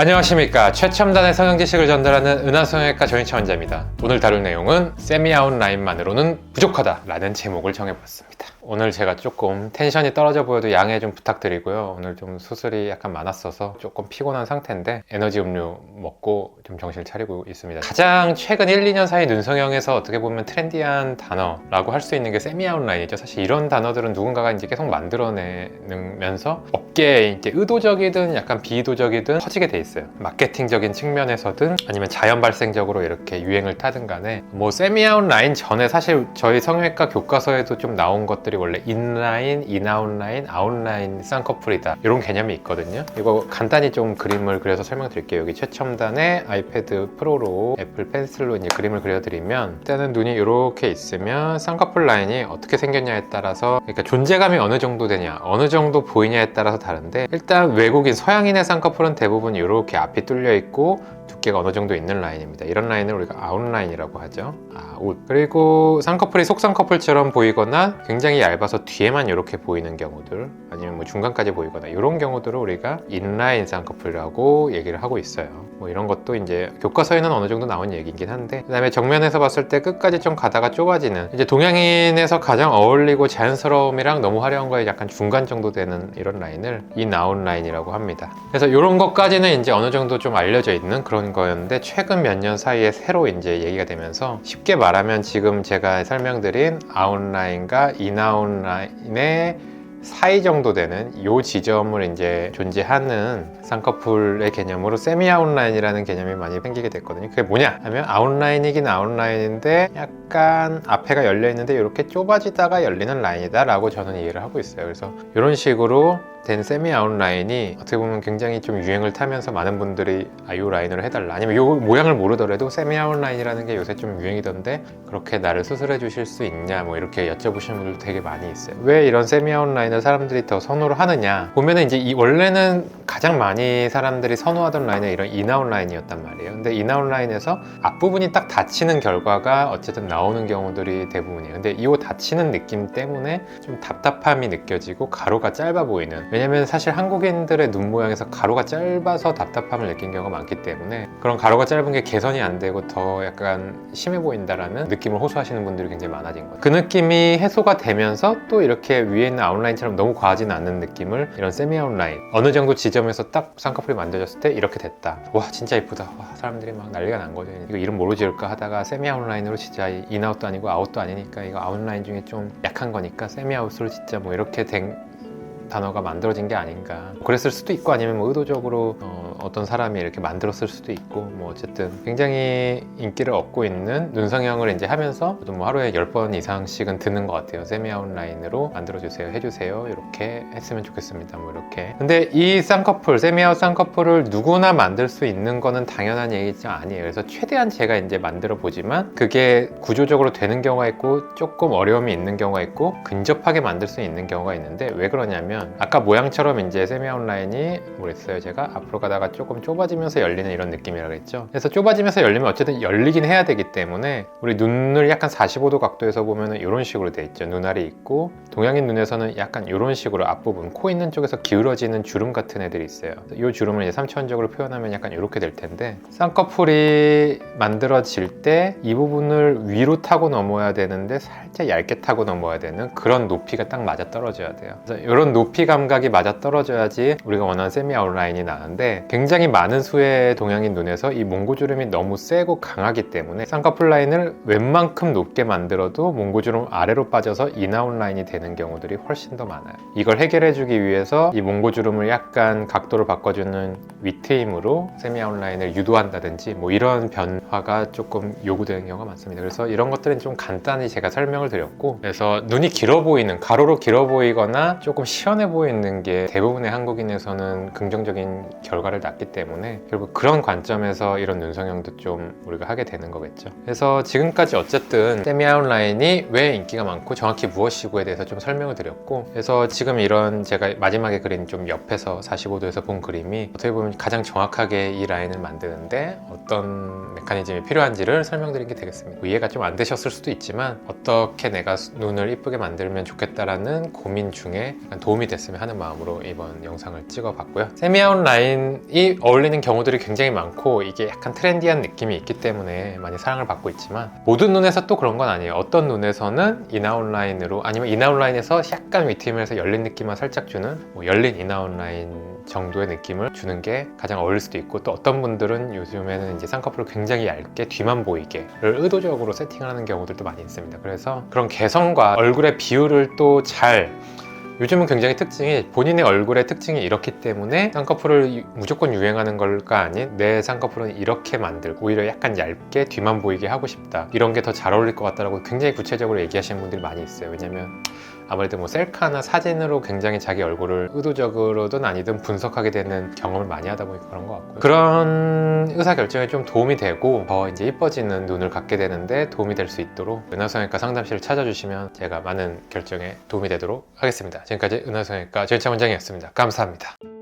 안녕하십니까. 최첨단의 성형 지식을 전달하는 은하성형외과 정인차 원장입니다. 오늘 다룰 내용은 세미 아웃라인만으로는 부족하다 라는 제목을 정해봤습니다. 오늘 제가 조금 텐션이 떨어져 보여도 양해 좀 부탁드리고요. 오늘 좀 수술이 약간 많았어서 조금 피곤한 상태인데 에너지 음료 먹고 좀 정신을 차리고 있습니다. 가장 최근 1, 2년 사이 눈성형에서 어떻게 보면 트렌디한 단어라고 할 수 있는 게 세미 아웃라인이죠. 사실 이런 단어들은 누군가가 이제 계속 만들어내면서 업계에 이제 의도적이든 약간 비의도적이든 퍼지게 돼 있어요. 마케팅적인 측면에서든 아니면 자연 발생적으로 이렇게 유행을 타든 간에 뭐 세미 아웃라인 전에 사실 저희 성형외과 교과서에도 좀 나온 것들이 원래 인라인, 인아웃라인, 아웃라인 쌍꺼풀이다 이런 개념이 있거든요. 이거 간단히 좀 그림을 그려서 설명드릴게요. 여기 최첨단의 아이패드 프로로 애플 펜슬로 이제 그림을 그려드리면 일단은 눈이 이렇게 있으면 쌍꺼풀 라인이 어떻게 생겼냐에 따라서 그러니까 존재감이 어느 정도 되냐 어느 정도 보이냐에 따라서 다른데 일단 외국인 서양인의 쌍꺼풀은 대부분 이렇게 앞이 뚫려 있고 두께가 어느 정도 있는 라인입니다. 이런 라인을 우리가 아웃라인이라고 하죠. 아웃. 그리고 쌍꺼풀이 속쌍꺼풀처럼 보이거나 굉장히 얇아서 뒤에만 이렇게 보이는 경우들 아니면 뭐 중간까지 보이거나 이런 경우들을 우리가 인라인 쌍꺼풀이라고 얘기를 하고 있어요. 뭐 이런 것도 이제 교과서에는 어느 정도 나온 얘기긴 한데 그 다음에 정면에서 봤을 때 끝까지 좀 가다가 좁아지는 이제 동양인에서 가장 어울리고 자연스러움이랑 너무 화려한 거에 약간 중간 정도 되는 이런 라인을 인아웃 라인이라고 합니다. 그래서 이런 것까지는 이제 어느 정도 좀 알려져 있는 그런 거였는데 최근 몇 년 사이에 새로 이제 얘기가 되면서 쉽게 말하면 지금 제가 설명드린 아웃라인과 인아웃라인의 사이 정도 되는 이 지점을 이제 존재하는 쌍꺼풀의 개념으로 세미 아웃라인이라는 개념이 많이 생기게 됐거든요. 그게 뭐냐 하면 아웃라인이긴 아웃라인인데 약간 앞에가 열려 있는데 이렇게 좁아지다가 열리는 라인이다 라고 저는 이해를 하고 있어요. 그래서 이런 식으로 된 세미 아웃라인이 어떻게 보면 굉장히 좀 유행을 타면서 많은 분들이 이 라인으로 해달라 아니면 이 모양을 모르더라도 세미 아웃라인이라는 게 요새 좀 유행이던데 그렇게 나를 수술해 주실 수 있냐 뭐 이렇게 여쭤보시는 분들도 되게 많이 있어요. 왜 이런 세미 아웃라인을 사람들이 더 선호를 하느냐 보면은 이제 원래는 가장 많이 사람들이 선호하던 라인은 이런 인아웃 라인이었단 말이에요. 근데 인아웃 라인에서 앞부분이 딱 닫히는 결과가 어쨌든 나오는 경우들이 대부분이에요. 근데 이 닫히는 느낌 때문에 좀 답답함이 느껴지고 가로가 짧아 보이는 왜냐면 사실 한국인들의 눈 모양에서 가로가 짧아서 답답함을 느낀 경우가 많기 때문에 그런 가로가 짧은 게 개선이 안 되고 더 약간 심해 보인다라는 느낌을 호소하시는 분들이 굉장히 많아진 거예요. 그 느낌이 해소가 되면서 또 이렇게 위에 있는 아웃라인처럼 너무 과하지는 않는 느낌을 이런 세미 아웃라인 어느 정도 지점에서 딱 쌍꺼풀이 만들어졌을 때 이렇게 됐다. 와 진짜 이쁘다. 와 사람들이 막 난리가 난 거죠. 이거 이름 뭐로 지을까 하다가 세미 아웃라인으로 진짜 인아웃도 아니고 아웃도 아니니까 이거 아웃라인 중에 좀 약한 거니까 세미 아웃으로 진짜 뭐 이렇게 된 단어가 만들어진 게 아닌가. 그랬을 수도 있고 아니면 뭐 의도적으로 어떤 사람이 이렇게 만들었을 수도 있고 뭐 어쨌든 굉장히 인기를 얻고 있는 눈성형을 이제 하면서 뭐 하루에 10번 이상씩은 듣는 것 같아요. 세미 아웃라인으로 만들어주세요, 해주세요 이렇게 했으면 좋겠습니다. 뭐 이렇게. 근데 이 쌍꺼풀, 세미 아웃 쌍꺼풀을 누구나 만들 수 있는 거는 당연한 얘기죠 아니에요. 그래서 최대한 제가 이제 만들어 보지만 그게 구조적으로 되는 경우가 있고 조금 어려움이 있는 경우가 있고 근접하게 만들 수 있는 경우가 있는데 왜 그러냐면 아까 모양처럼 이제 세미 아웃라인이 뭐랬어요 제가 앞으로 가다가 조금 좁아지면서 열리는 이런 느낌이라고 했죠. 그래서 좁아지면서 열리면 어쨌든 열리긴 해야 되기 때문에 우리 눈을 약간 45도 각도에서 보면은 이런 식으로 돼 있죠. 눈알이 있고 동양인 눈에서는 약간 이런 식으로 앞부분 코 있는 쪽에서 기울어지는 주름 같은 애들이 있어요. 이 주름을 이제 3차원적으로 표현하면 약간 이렇게 될 텐데 쌍꺼풀이 만들어질 때 이 부분을 위로 타고 넘어야 되는데 살짝 얇게 타고 넘어야 되는 그런 높이가 딱 맞아 떨어져야 돼요. 그래서 이런 높이 감각이 맞아 떨어져야지 우리가 원하는 세미 아웃라인이 나는데 굉장히 많은 수의 동양인 눈에서 이 몽고주름이 너무 세고 강하기 때문에 쌍꺼풀 라인을 웬만큼 높게 만들어도 몽고주름 아래로 빠져서 인아웃 라인이 되는 경우들이 훨씬 더 많아요. 이걸 해결해 주기 위해서 이 몽고주름을 약간 각도를 바꿔주는 위트임으로 세미 아웃 라인을 유도한다든지 뭐 이런 변화가 조금 요구되는 경우가 많습니다. 그래서 이런 것들은 좀 간단히 제가 설명을 드렸고 그래서 눈이 길어 보이는 가로로 길어 보이거나 조금 시원해 보이는 게 대부분의 한국인에서는 긍정적인 결과를 낳기 때문에 결국 그런 관점에서 이런 눈성형도 좀 우리가 하게 되는 거겠죠. 그래서 지금까지 어쨌든 세미 아웃라인이 왜 인기가 많고 정확히 무엇이고에 대해서 좀 설명을 드렸고 그래서 지금 이런 제가 마지막에 그린 좀 옆에서 45도에서 본 그림이 어떻게 보면 가장 정확하게 이 라인을 만드는데 어떤 메커니즘이 필요한지를 설명드린 게 되겠습니다. 이해가 좀 안 되셨을 수도 있지만 어떻게 내가 눈을 이쁘게 만들면 좋겠다라는 고민 중에 약간 도움이 됐으면 하는 마음으로 이번 영상을 찍어봤고요. 세미 아웃 라인이 이 어울리는 경우들이 굉장히 많고 이게 약간 트렌디한 느낌이 있기 때문에 많이 사랑을 받고 있지만 모든 눈에서 또 그런 건 아니에요. 어떤 눈에서는 인아웃 라인으로 아니면 인아웃 라인에서 약간 위트임에서 열린 느낌만 살짝 주는 뭐 열린 인아웃 라인 정도의 느낌을 주는 게 가장 어울릴 수도 있고, 또 어떤 분들은 요즘에는 이제 쌍꺼풀을 굉장히 얇게 뒤만 보이게를 의도적으로 세팅하는 경우들도 많이 있습니다. 그래서 그런 개성과 얼굴의 비율을 또 잘, 요즘은 굉장히 특징이 본인의 얼굴의 특징이 이렇기 때문에 쌍꺼풀을 무조건 유행하는 걸까 아닌 내 쌍꺼풀은 이렇게 만들고 오히려 약간 얇게 뒤만 보이게 하고 싶다, 이런 게 더 잘 어울릴 것 같다라고 굉장히 구체적으로 얘기하시는 분들이 많이 있어요. 왜냐면 아무래도 뭐 셀카나 사진으로 굉장히 자기 얼굴을 의도적으로든 아니든 분석하게 되는 경험을 많이 하다 보니까 그런 것 같고요. 그런 의사결정에 좀 도움이 되고 더 이제 이뻐지는 눈을 갖게 되는데 도움이 될 수 있도록 은하성형외과 상담실을 찾아주시면 제가 많은 결정에 도움이 되도록 하겠습니다. 지금까지 은하성형외과 조인창 원장이었습니다. 감사합니다.